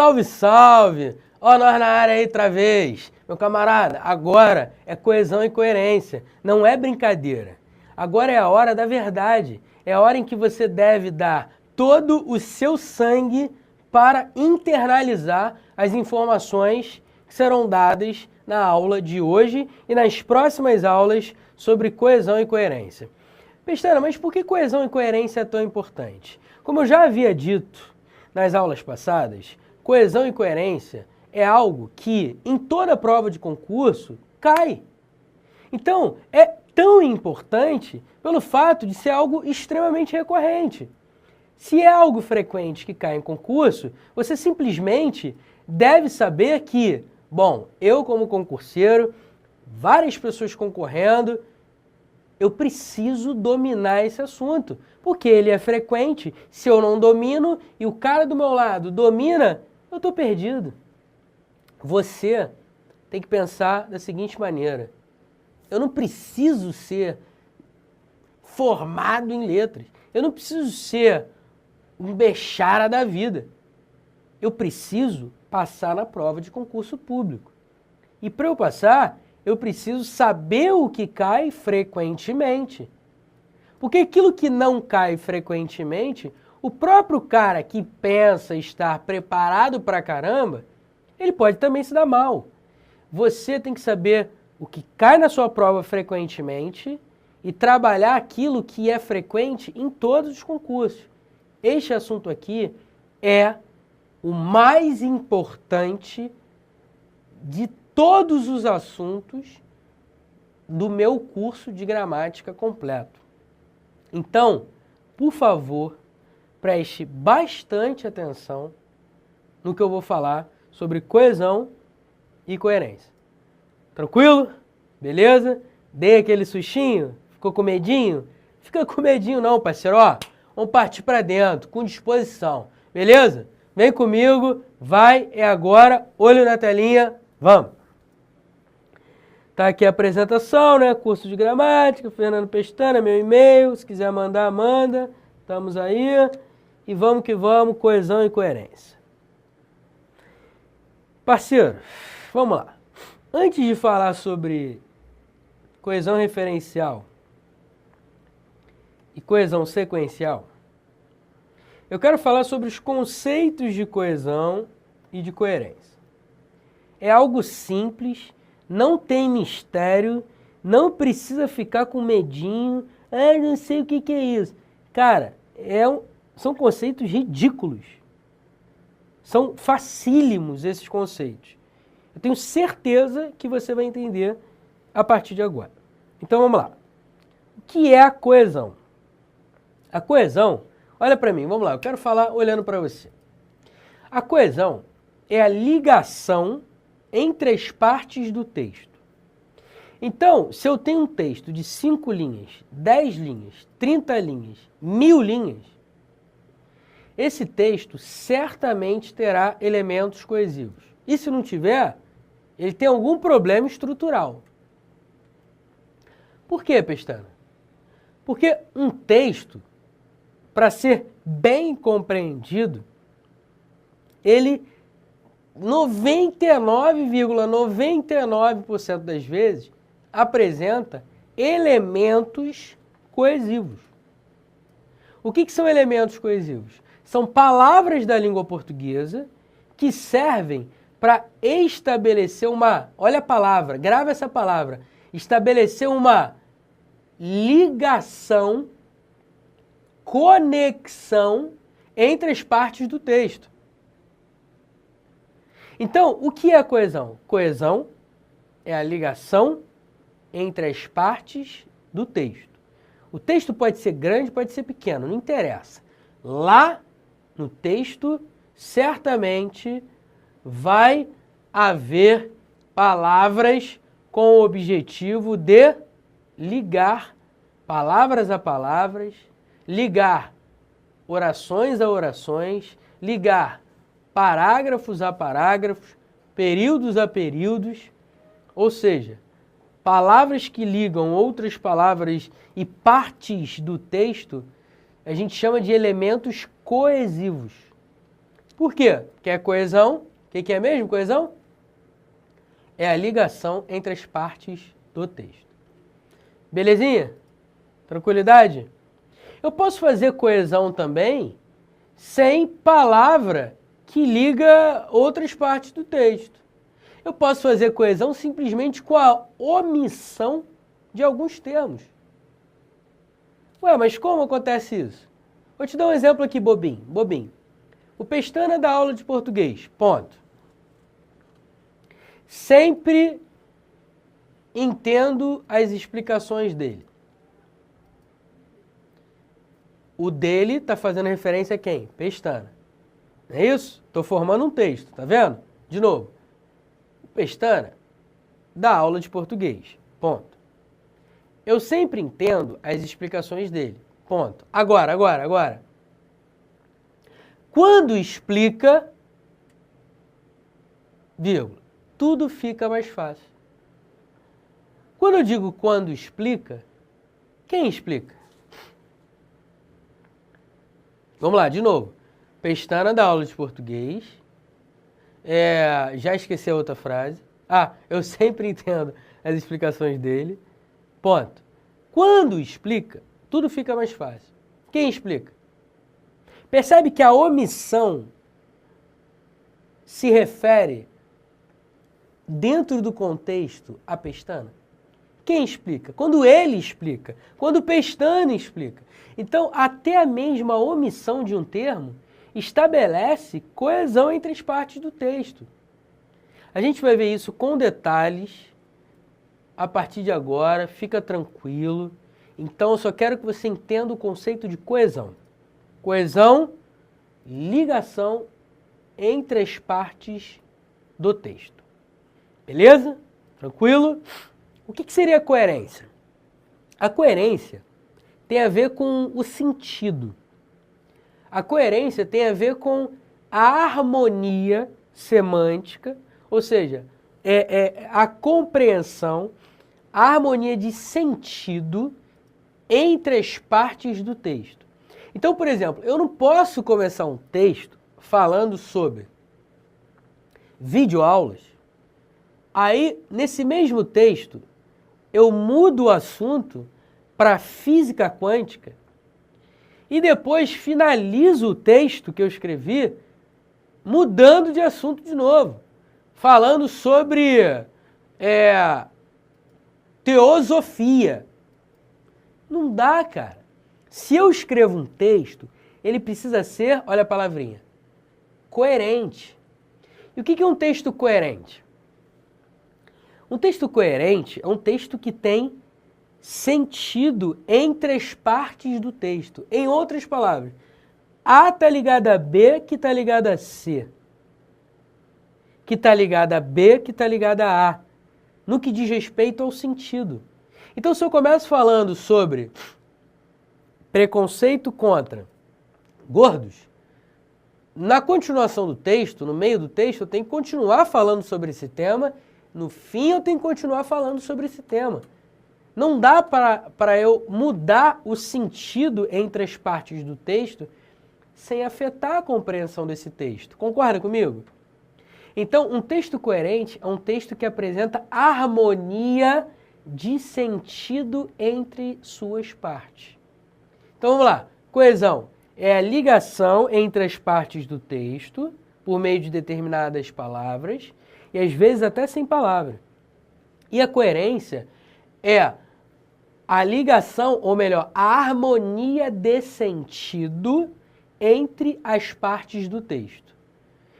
Salve, salve! Ó, nós na área aí outra vez. Meu camarada, agora é coesão e coerência, não é brincadeira. Agora é a hora da verdade, é a hora em que você deve dar todo o seu sangue para internalizar as informações que serão dadas na aula de hoje e nas próximas aulas sobre coesão e coerência. Pestana, mas por que coesão e coerência é tão importante? Como eu já havia dito nas aulas passadas, coesão e coerência é algo que, em toda prova de concurso, cai. Então, é tão importante pelo fato de ser algo extremamente recorrente. Se é algo frequente que cai em concurso, você simplesmente deve saber que, bom, eu como concurseiro, várias pessoas concorrendo, eu preciso dominar esse assunto, porque ele é frequente. Se eu não domino e o cara do meu lado domina, eu estou perdido. Você tem que pensar da seguinte maneira: eu não preciso ser formado em letras, eu não preciso ser um bechara da vida. Eu preciso passar na prova de concurso público. E para eu passar, eu preciso saber o que cai frequentemente. Porque aquilo que não cai frequentemente, o próprio cara que pensa estar preparado pra caramba, ele pode também se dar mal. Você tem que saber o que cai na sua prova frequentemente e trabalhar aquilo que é frequente em todos os concursos. Este assunto aqui é o mais importante de todos os assuntos do meu curso de gramática completo. Então, por favor, preste bastante atenção no que eu vou falar sobre coesão e coerência. Tranquilo? Beleza? Dei aquele sustinho? Ficou com medinho? Fica com medinho não, parceiro. Ó, vamos partir para dentro, com disposição. Beleza? Vem comigo, vai, é agora, olho na telinha, vamos! Tá aqui a apresentação, né? Curso de gramática, Fernando Pestana, meu e-mail, se quiser mandar, manda. Estamos aí. E vamos que vamos, coesão e coerência. Parceiro, vamos lá. Antes de falar sobre coesão referencial e coesão sequencial, eu quero falar sobre os conceitos de coesão e de coerência. É algo simples, não tem mistério, não precisa ficar com medinho, não sei o que é isso. Cara, são conceitos ridículos. São facílimos esses conceitos. Eu tenho certeza que você vai entender a partir de agora. Então vamos lá. O que é a coesão? A coesão, olha para mim, vamos lá, eu quero falar olhando para você. A coesão é a ligação entre as partes do texto. Então, se eu tenho um texto de 5 linhas, 10 linhas, 30 linhas, 1000 linhas, esse texto certamente terá elementos coesivos. E se não tiver, ele tem algum problema estrutural. Por quê, Pestana? Porque um texto, para ser bem compreendido, ele 99,99% das vezes apresenta elementos coesivos. O que são elementos coesivos? São palavras da língua portuguesa que servem para estabelecer olha a palavra, grava essa palavra, estabelecer uma ligação, conexão entre as partes do texto. Então, o que é a coesão? Coesão é a ligação entre as partes do texto. O texto pode ser grande, pode ser pequeno, não interessa. Lá no texto, certamente vai haver palavras com o objetivo de ligar palavras a palavras, ligar orações a orações, ligar parágrafos a parágrafos, períodos a períodos, ou seja, palavras que ligam outras palavras e partes do texto, a gente chama de elementos coesivos. Por quê? Porque é coesão. O que é mesmo coesão? É a ligação entre as partes do texto. Belezinha? Tranquilidade? Eu posso fazer coesão também sem palavra que liga outras partes do texto. Eu posso fazer coesão simplesmente com a omissão de alguns termos. Ué, mas como acontece isso? Vou te dar um exemplo aqui, bobinho. O Pestana dá aula de português, ponto. Sempre entendo as explicações dele. O dele está fazendo referência a quem? Pestana. Não é isso? Estou formando um texto, tá vendo? De novo. O Pestana dá aula de português, ponto. Eu sempre entendo as explicações dele, ponto. Agora. Quando explica, vírgula, tudo fica mais fácil. Quando eu digo quando explica, quem explica? Vamos lá, de novo. Pestana dá aula de português. Já esqueci a outra frase. Eu sempre entendo as explicações dele. Ponto. Quando explica, tudo fica mais fácil. Quem explica? Percebe que a omissão se refere, dentro do contexto, a Pestana? Quem explica? Quando ele explica. Quando o Pestana explica. Então, até a mesma omissão de um termo estabelece coesão entre as partes do texto. A gente vai ver isso com detalhes a partir de agora, fica tranquilo. Então, eu só quero que você entenda o conceito de coesão. Coesão, ligação entre as partes do texto. Beleza? Tranquilo? O que seria coerência? A coerência tem a ver com o sentido. A coerência tem a ver com a harmonia semântica, ou seja, a compreensão, a harmonia de sentido entre as partes do texto. Então, por exemplo, eu não posso começar um texto falando sobre videoaulas, aí, nesse mesmo texto, eu mudo o assunto para física quântica e depois finalizo o texto que eu escrevi mudando de assunto de novo, falando sobre teosofia. Não dá, cara. Se eu escrevo um texto, ele precisa ser, olha a palavrinha, coerente. E o que é um texto coerente? Um texto coerente é um texto que tem sentido entre as partes do texto. Em outras palavras, A está ligado a B, que está ligado a C. Que está ligado a B, que está ligado a A. No que diz respeito ao sentido. Então, se eu começo falando sobre preconceito contra gordos, na continuação do texto, no meio do texto, eu tenho que continuar falando sobre esse tema. No fim, eu tenho que continuar falando sobre esse tema. Não dá para eu mudar o sentido entre as partes do texto sem afetar a compreensão desse texto. Concorda comigo? Então, um texto coerente é um texto que apresenta harmonia de sentido entre suas partes. Então, vamos lá. Coesão é a ligação entre as partes do texto por meio de determinadas palavras e às vezes até sem palavra. E a coerência é a ligação, ou melhor, a harmonia de sentido entre as partes do texto.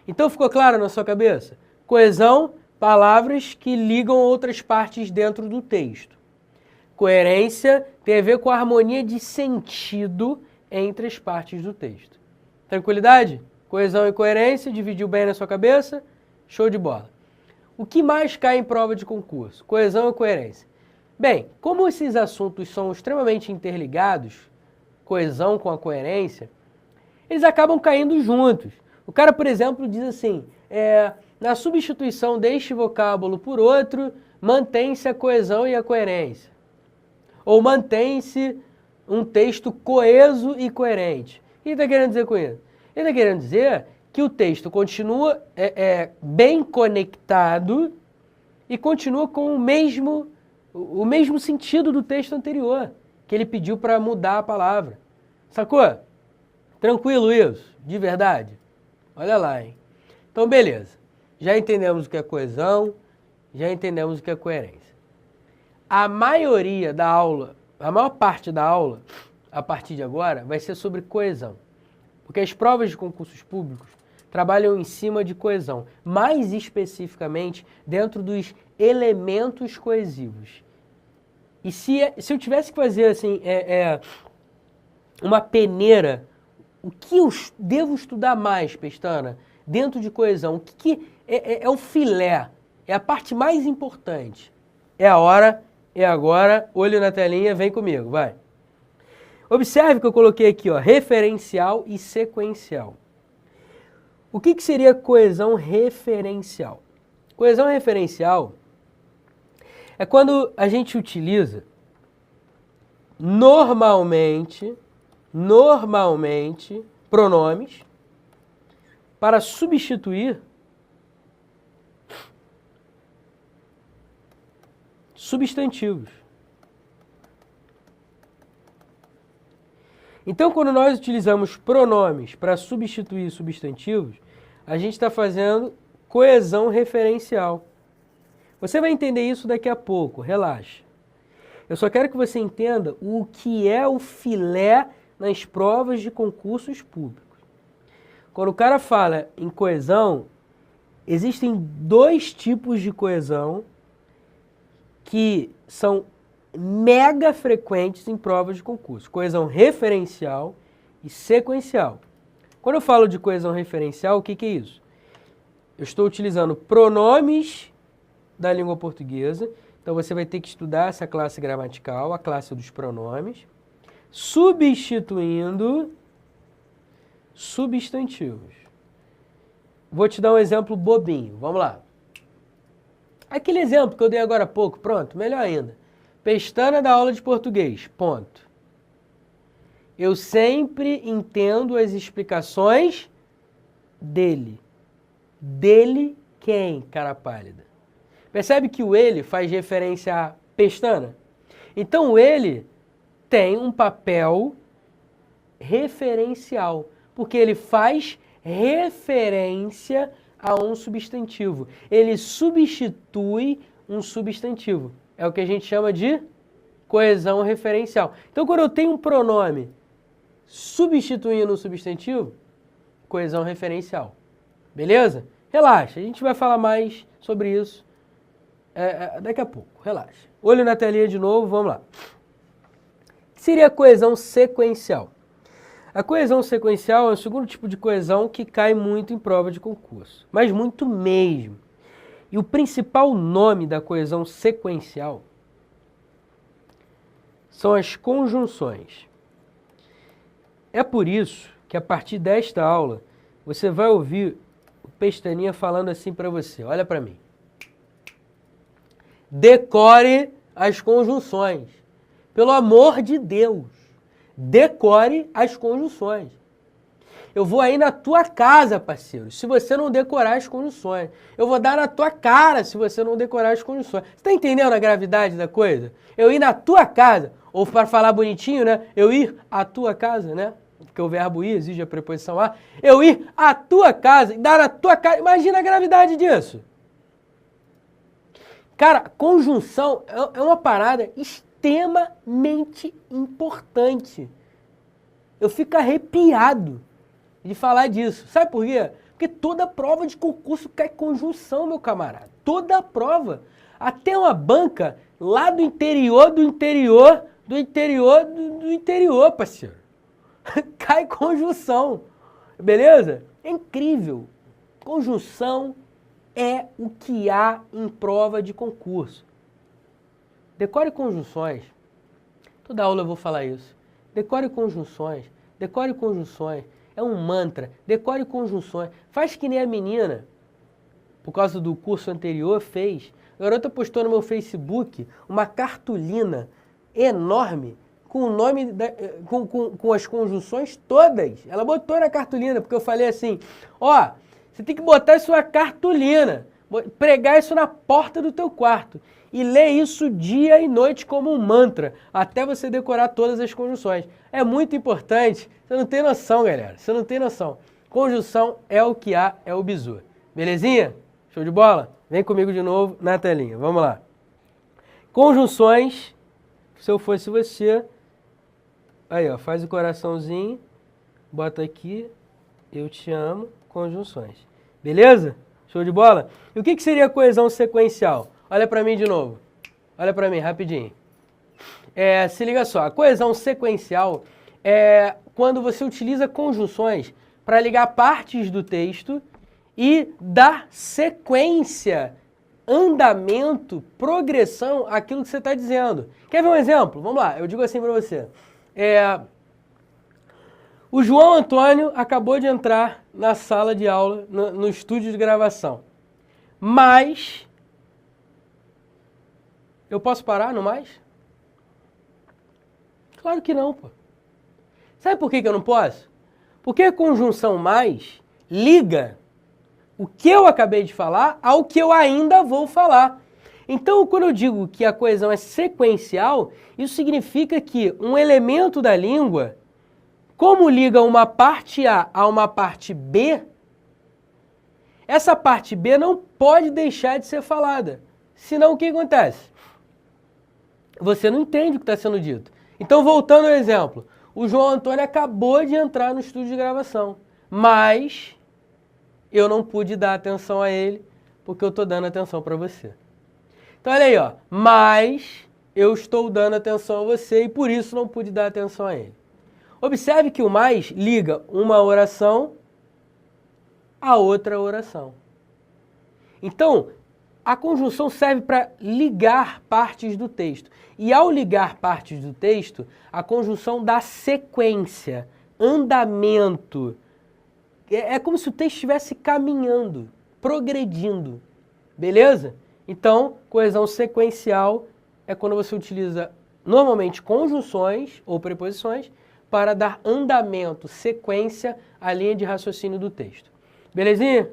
Então ficou claro na sua cabeça? Coesão, palavras que ligam outras partes dentro do texto. Coerência tem a ver com a harmonia de sentido entre as partes do texto. Tranquilidade? Coesão e coerência, dividiu bem na sua cabeça? Show de bola. O que mais cai em prova de concurso? Coesão e coerência. Bem, como esses assuntos são extremamente interligados, coesão com a coerência, eles acabam caindo juntos. O cara, por exemplo, diz assim, na substituição deste vocábulo por outro, mantém-se a coesão e a coerência. Ou mantém-se um texto coeso e coerente. O que ele está querendo dizer com isso? Ele está querendo dizer que o texto continua bem conectado e continua com o mesmo sentido do texto anterior, que ele pediu para mudar a palavra. Sacou? Tranquilo isso? De verdade? Olha lá, hein? Então, beleza. Já entendemos o que é coesão, já entendemos o que é coerência. A maioria da aula, a maior parte da aula, a partir de agora, vai ser sobre coesão. Porque as provas de concursos públicos trabalham em cima de coesão, mais especificamente dentro dos elementos coesivos. E se eu tivesse que fazer assim, uma peneira, o que eu devo estudar mais, Pestana, dentro de coesão? O que é o filé? É a parte mais importante. É a hora, é agora, olho na telinha, vem comigo, vai. Observe que eu coloquei aqui, ó, referencial e sequencial. O que seria coesão referencial? Coesão referencial é quando a gente utiliza normalmente pronomes para substituir substantivos. Então, quando nós utilizamos pronomes para substituir substantivos, a gente está fazendo coesão referencial. Você vai entender isso daqui a pouco, relaxa. Eu só quero que você entenda o que é o filé nas provas de concursos públicos. Quando o cara fala em coesão, existem dois tipos de coesão que são mega frequentes em provas de concurso. Coesão referencial e sequencial. Quando eu falo de coesão referencial, o que é isso? Eu estou utilizando pronomes da língua portuguesa, então você vai ter que estudar essa classe gramatical, a classe dos pronomes, substituindo substantivos. Vou te dar um exemplo bobinho, vamos lá. Aquele exemplo que eu dei agora há pouco, pronto, melhor ainda. Pestana da aula de português, ponto. Eu sempre entendo as explicações dele. Dele quem, cara pálida? Percebe que o ele faz referência a pestana? Então o ele tem um papel referencial, porque ele faz referência a um substantivo. Ele substitui um substantivo. É o que a gente chama de coesão referencial. Então, quando eu tenho um pronome substituindo um substantivo, coesão referencial. Beleza? Relaxa, a gente vai falar mais sobre isso daqui a pouco. Relaxa. Olho na telinha de novo, vamos lá. O que seria a coesão sequencial? A coesão sequencial é o segundo tipo de coesão que cai muito em prova de concurso, mas muito mesmo. E o principal nome da coesão sequencial são as conjunções. É por isso que a partir desta aula você vai ouvir o Pestaninha falando assim para você, olha para mim. Decore as conjunções. Pelo amor de Deus, decore as conjunções. Eu vou aí na tua casa, parceiro, se você não decorar as conjunções. Eu vou dar na tua cara se você não decorar as conjunções. Você está entendendo a gravidade da coisa? Eu ir na tua casa, ou para falar bonitinho, né? Eu ir à tua casa, né? Porque o verbo ir exige a preposição a. Eu ir à tua casa e dar na tua casa. Imagina a gravidade disso. Cara, conjunção é uma parada extremamente importante. Eu fico arrepiado de falar disso. Sabe por quê? Porque toda prova de concurso cai conjunção, meu camarada. Toda prova. Até uma banca lá do interior, parceiro. Cai conjunção. Beleza? É incrível. Conjunção é o que há em prova de concurso. Decore conjunções. Toda aula eu vou falar isso. Decore conjunções. Decore conjunções. É um mantra. Decore conjunções. Faz que nem a menina, por causa do curso anterior, fez. A garota postou no meu Facebook uma cartolina enorme com o nome, com as conjunções todas. Ela botou na cartolina, porque eu falei assim, ó, você tem que botar isso na cartolina, pregar isso na porta do teu quarto e ler isso dia e noite como um mantra, até você decorar todas as conjunções. É muito importante, você não tem noção, galera, você não tem noção. Conjunção é o que há, é o bizu. Belezinha? Show de bola? Vem comigo de novo na telinha, vamos lá. Conjunções, se eu fosse você, aí ó, faz o coraçãozinho, bota aqui, eu te amo, conjunções. Beleza? Show de bola? E o que seria coesão sequencial? Olha para mim de novo. Olha para mim, rapidinho. Se liga só, a coesão sequencial é quando você utiliza conjunções para ligar partes do texto e dar sequência, andamento, progressão àquilo que você está dizendo. Quer ver um exemplo? Vamos lá, eu digo assim para você. O João Antônio acabou de entrar na sala de aula, no estúdio de gravação. Mas, eu posso parar no mais? Claro que não, pô. Sabe por que eu não posso? Porque a conjunção mais liga o que eu acabei de falar ao que eu ainda vou falar. Então, quando eu digo que a coesão é sequencial, isso significa que um elemento da língua, como liga uma parte A uma parte B, essa parte B não pode deixar de ser falada. Senão, o que acontece? Você não entende o que está sendo dito. Então, voltando ao exemplo, o João Antônio acabou de entrar no estúdio de gravação, mas eu não pude dar atenção a ele, porque eu estou dando atenção para você. Então, olha aí, ó, mas eu estou dando atenção a você e por isso não pude dar atenção a ele. Observe que o mais liga uma oração a outra oração. Então, a conjunção serve para ligar partes do texto. E ao ligar partes do texto, a conjunção dá sequência, andamento. É como se o texto estivesse caminhando, progredindo. Beleza? Então, coesão sequencial é quando você utiliza normalmente conjunções ou preposições para dar andamento, sequência à linha de raciocínio do texto. Belezinha?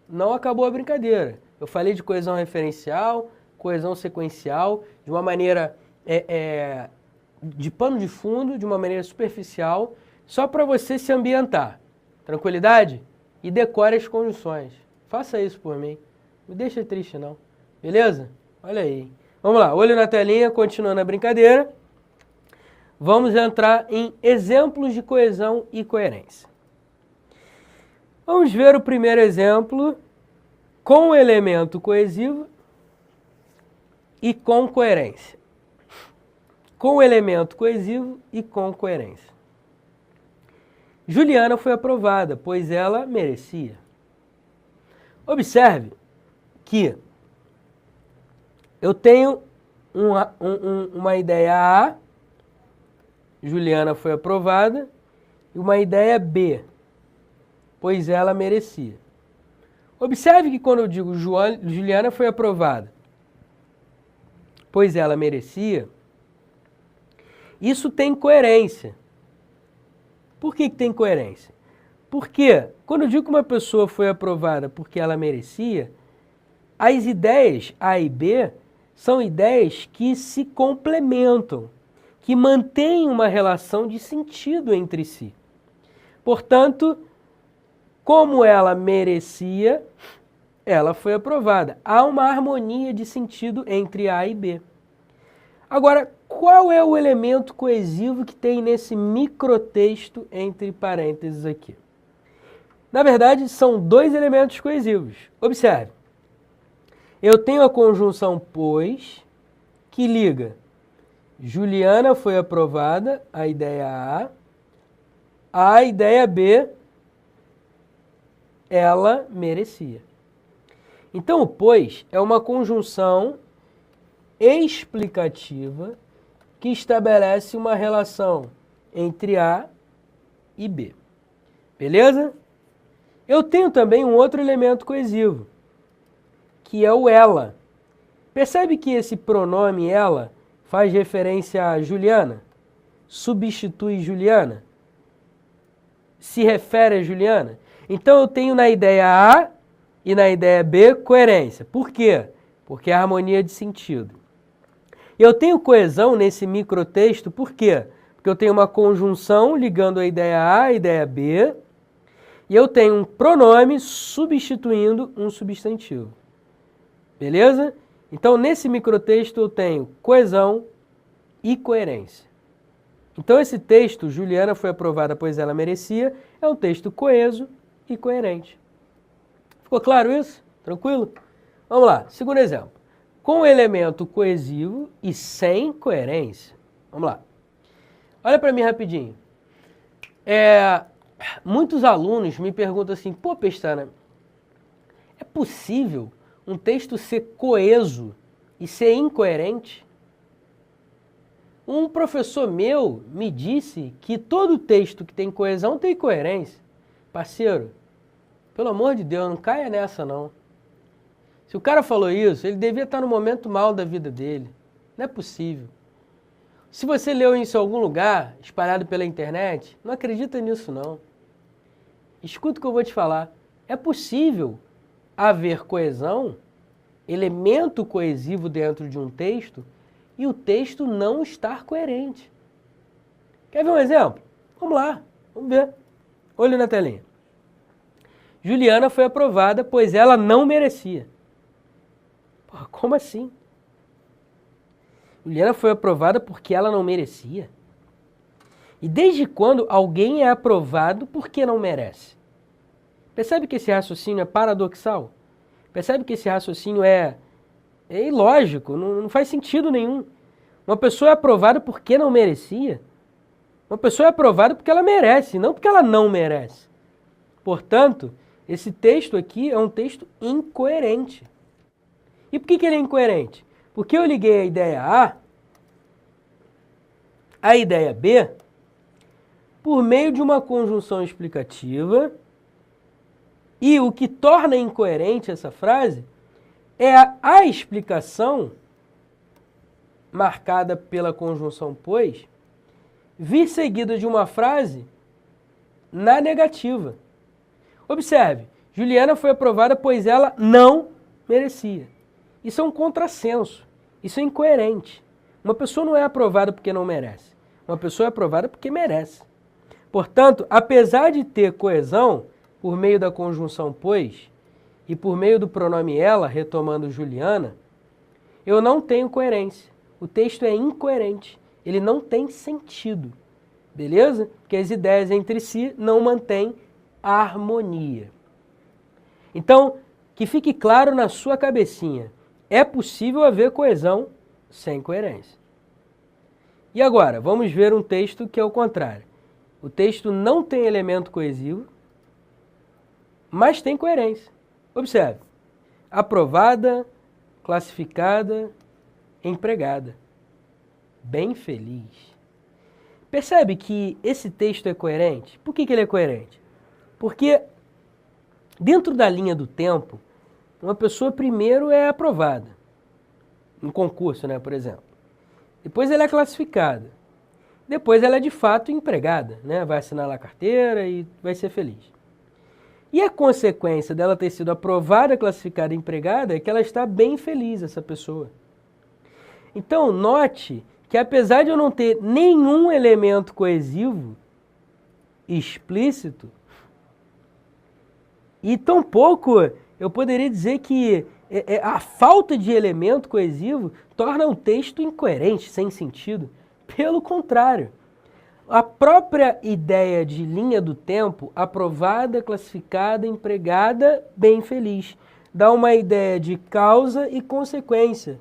Não acabou a brincadeira. Eu falei de coesão referencial, coesão sequencial, de uma maneira de pano de fundo, de uma maneira superficial, só para você se ambientar. Tranquilidade? E decore as conjunções. Faça isso por mim. Não me deixa triste, não. Beleza? Olha aí. Vamos lá, olho na telinha, continuando a brincadeira. Vamos entrar em exemplos de coesão e coerência. Vamos ver o primeiro exemplo com elemento coesivo e com coerência. Com elemento coesivo e com coerência. Juliana foi aprovada, pois ela merecia. Observe que eu tenho uma ideia A, Juliana foi aprovada, e uma ideia B, pois ela merecia. Observe que quando eu digo Juliana foi aprovada, pois ela merecia, isso tem coerência. Por que tem coerência? Porque quando eu digo que uma pessoa foi aprovada porque ela merecia, as ideias A e B são ideias que se complementam, que mantêm uma relação de sentido entre si. Portanto, como ela merecia, ela foi aprovada. Há uma harmonia de sentido entre A e B. Agora, qual é o elemento coesivo que tem nesse microtexto entre parênteses aqui? Na verdade, são dois elementos coesivos. Observe. Eu tenho a conjunção pois, que liga Juliana foi aprovada, a ideia A ideia B, ela merecia. Então, o pois é uma conjunção explicativa que estabelece uma relação entre A e B. Beleza? Eu tenho também um outro elemento coesivo, que é o ela. Percebe que esse pronome ela faz referência a Juliana? substitui Juliana? Se refere a Juliana? Então eu tenho na ideia A e na ideia B coerência. Por quê? Porque é harmonia de sentido. Eu tenho coesão nesse microtexto, por quê? Porque eu tenho uma conjunção ligando a ideia A à ideia B e eu tenho um pronome substituindo um substantivo. Beleza? Então, nesse microtexto eu tenho coesão e coerência. Então, esse texto, Juliana foi aprovada pois ela merecia, é um texto coeso e coerente. Ficou claro isso? Tranquilo? Vamos lá, segundo exemplo. Com elemento coesivo e sem coerência. Vamos lá. Olha para mim rapidinho. Muitos alunos me perguntam assim, pô, Pestana, é possível um texto ser coeso e ser incoerente? Um professor meu me disse que todo texto que tem coesão tem coerência. Parceiro, pelo amor de Deus, não caia nessa não. Se o cara falou isso, ele devia estar no momento mal da vida dele. Não é possível. Se você leu isso em algum lugar, espalhado pela internet, não acredita nisso não. Escuta o que eu vou te falar. É possível haver coesão, elemento coesivo dentro de um texto, e o texto não estar coerente. Quer ver um exemplo? Vamos lá, vamos ver. Olha na telinha. Juliana foi aprovada, pois ela não merecia. Porra, como assim? Juliana foi aprovada porque ela não merecia? E desde quando alguém é aprovado porque não merece? Percebe que esse raciocínio é paradoxal? Percebe que esse raciocínio é ilógico, não faz sentido nenhum. Uma pessoa é aprovada porque não merecia. Uma pessoa é aprovada porque ela merece, não porque ela não merece. Portanto, esse texto aqui é um texto incoerente. E por que ele é incoerente? Porque eu liguei a ideia A à ideia B por meio de uma conjunção explicativa, e o que torna incoerente essa frase é a explicação marcada pela conjunção pois vir seguida de uma frase na negativa. Observe, Juliana foi aprovada pois ela não merecia. Isso é um contrassenso, isso é incoerente. Uma pessoa não é aprovada porque não merece, uma pessoa é aprovada porque merece. Portanto, apesar de ter coesão por meio da conjunção pois e por meio do pronome ela, retomando Juliana, eu não tenho coerência. O texto é incoerente, ele não tem sentido, beleza? Porque as ideias entre si não mantêm harmonia. Então, que fique claro na sua cabecinha, é possível haver coesão sem coerência. E agora, vamos ver um texto que é o contrário. O texto não tem elemento coesivo, mas tem coerência. Observe, aprovada, classificada, empregada. Bem feliz. Percebe que esse texto é coerente? Por que ele é coerente? Porque dentro da linha do tempo, uma pessoa primeiro é aprovada, em concurso, né, por exemplo. Depois ela é classificada. Depois ela é de fato empregada, né? Vai assinar lá a carteira e vai ser feliz. E a consequência dela ter sido aprovada, classificada e empregada é que ela está bem feliz, essa pessoa. Então, note que apesar de eu não ter nenhum elemento coesivo explícito, e tampouco eu poderia dizer que a falta de elemento coesivo torna um texto incoerente, sem sentido. Pelo contrário, a própria ideia de linha do tempo, aprovada, classificada, empregada, bem feliz, dá uma ideia de causa e consequência.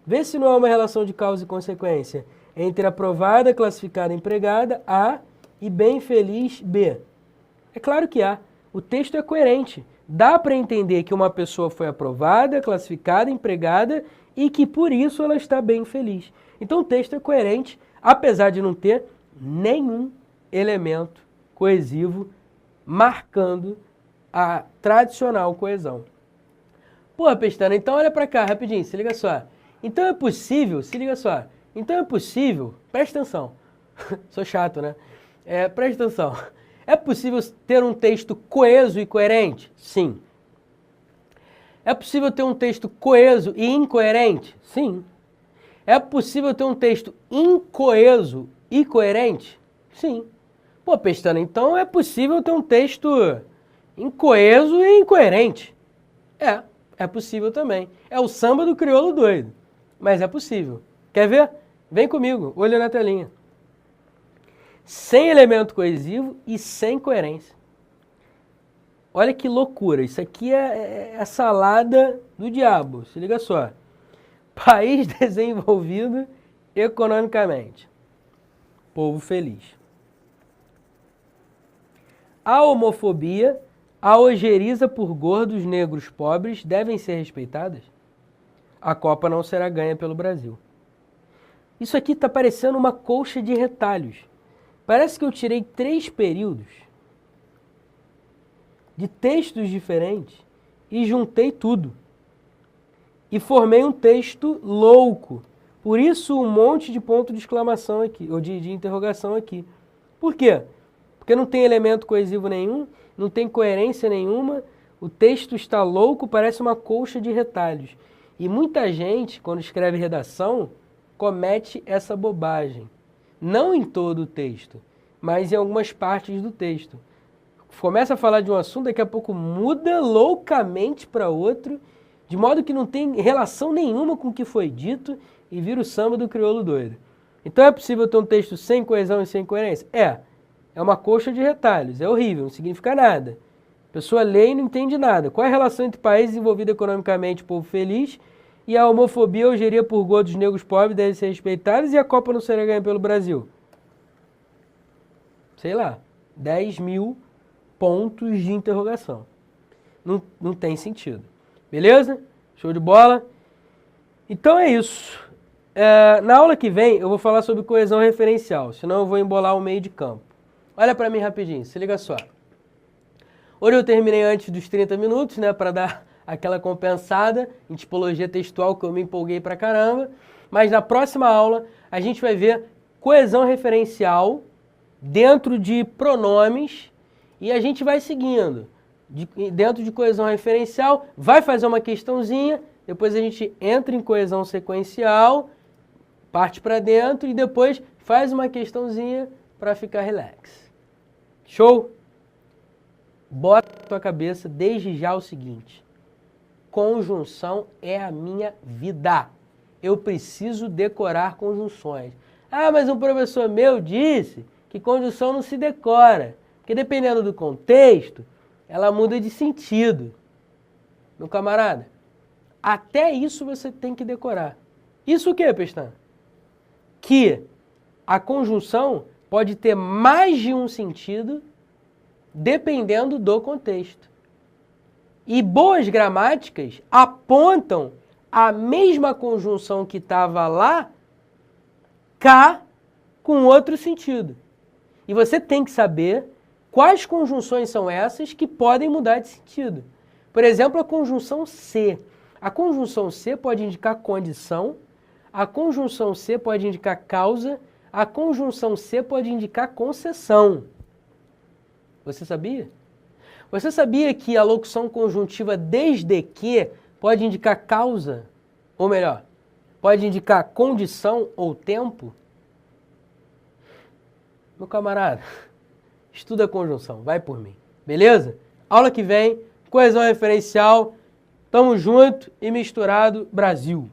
Vê se não há uma relação de causa e consequência entre aprovada, classificada, empregada, A, e bem feliz, B. É claro que há. O texto é coerente. Dá para entender que uma pessoa foi aprovada, classificada, empregada e que por isso ela está bem feliz. Então o texto é coerente, apesar de não ter nenhum elemento coesivo marcando a tradicional coesão. Pô, Pestana, então olha para cá rapidinho, se liga só. Então é possível, se liga só, Então é possível, presta atenção, sou chato, né? Presta atenção. É possível ter um texto coeso e coerente? Sim. É possível ter um texto coeso e incoerente? Sim. É possível ter um texto incoeso e coerente? Sim. Pô, Pestana, então é possível ter um texto incoeso e incoerente? É possível também. É o samba do crioulo doido, mas é possível. Quer ver? Vem comigo, olha na telinha. Sem elemento coesivo e sem coerência. Olha que loucura, isso aqui é a salada do diabo, se liga só. País desenvolvido economicamente. Povo feliz. A homofobia, a ojeriza por gordos negros pobres devem ser respeitadas? A Copa não será ganha pelo Brasil. Isso aqui está parecendo uma colcha de retalhos. Parece que eu tirei 3 períodos de textos diferentes e juntei tudo. E formei um texto louco. Por isso um monte de ponto de exclamação aqui, ou de interrogação aqui. Por quê? Porque não tem elemento coesivo nenhum, não tem coerência nenhuma, o texto está louco, parece uma colcha de retalhos. E muita gente, quando escreve redação, comete essa bobagem. Não em todo o texto, mas em algumas partes do texto. Começa a falar de um assunto, daqui a pouco muda loucamente para outro, de modo que não tem relação nenhuma com o que foi dito e vira o samba do crioulo doido. Então é possível ter um texto sem coesão e sem coerência? É uma colcha de retalhos, é horrível, não significa nada. A pessoa lê e não entende nada. Qual é a relação entre país desenvolvido economicamente, povo feliz, e a homofobia ou ojeriza por gordos negros pobres devem ser respeitadas e a Copa não será ganha pelo Brasil? Sei lá, 10.000 pontos de interrogação. Não tem sentido. Beleza? Show de bola? Então é isso. Na aula que vem eu vou falar sobre coesão referencial, senão eu vou embolar o meio de campo. Olha para mim rapidinho, se liga só. Hoje eu terminei antes dos 30 minutos, né, para dar aquela compensada em tipologia textual que eu me empolguei pra caramba. Mas na próxima aula a gente vai ver coesão referencial dentro de pronomes e a gente vai seguindo. Dentro de coesão referencial, vai fazer uma questãozinha, depois a gente entra em coesão sequencial, parte para dentro e depois faz uma questãozinha para ficar relax. Show? Bota na tua cabeça desde já o seguinte: conjunção é a minha vida. Eu preciso decorar conjunções. Ah, mas um professor meu disse que conjunção não se decora, porque dependendo do contexto, ela muda de sentido. Meu camarada, até isso você tem que decorar. Isso o quê, Pestana? Que a conjunção pode ter mais de um sentido dependendo do contexto. E boas gramáticas apontam a mesma conjunção que estava lá, cá, com outro sentido. E você tem que saber quais conjunções são essas que podem mudar de sentido. Por exemplo, a conjunção se. A conjunção se pode indicar condição, a conjunção se pode indicar causa, a conjunção se pode indicar concessão. Você sabia? Você sabia que a locução conjuntiva desde que pode indicar causa? Ou melhor, pode indicar condição ou tempo? Meu camarada, estuda a conjunção, vai por mim. Beleza? Aula que vem, coesão referencial, tamo junto e misturado, Brasil.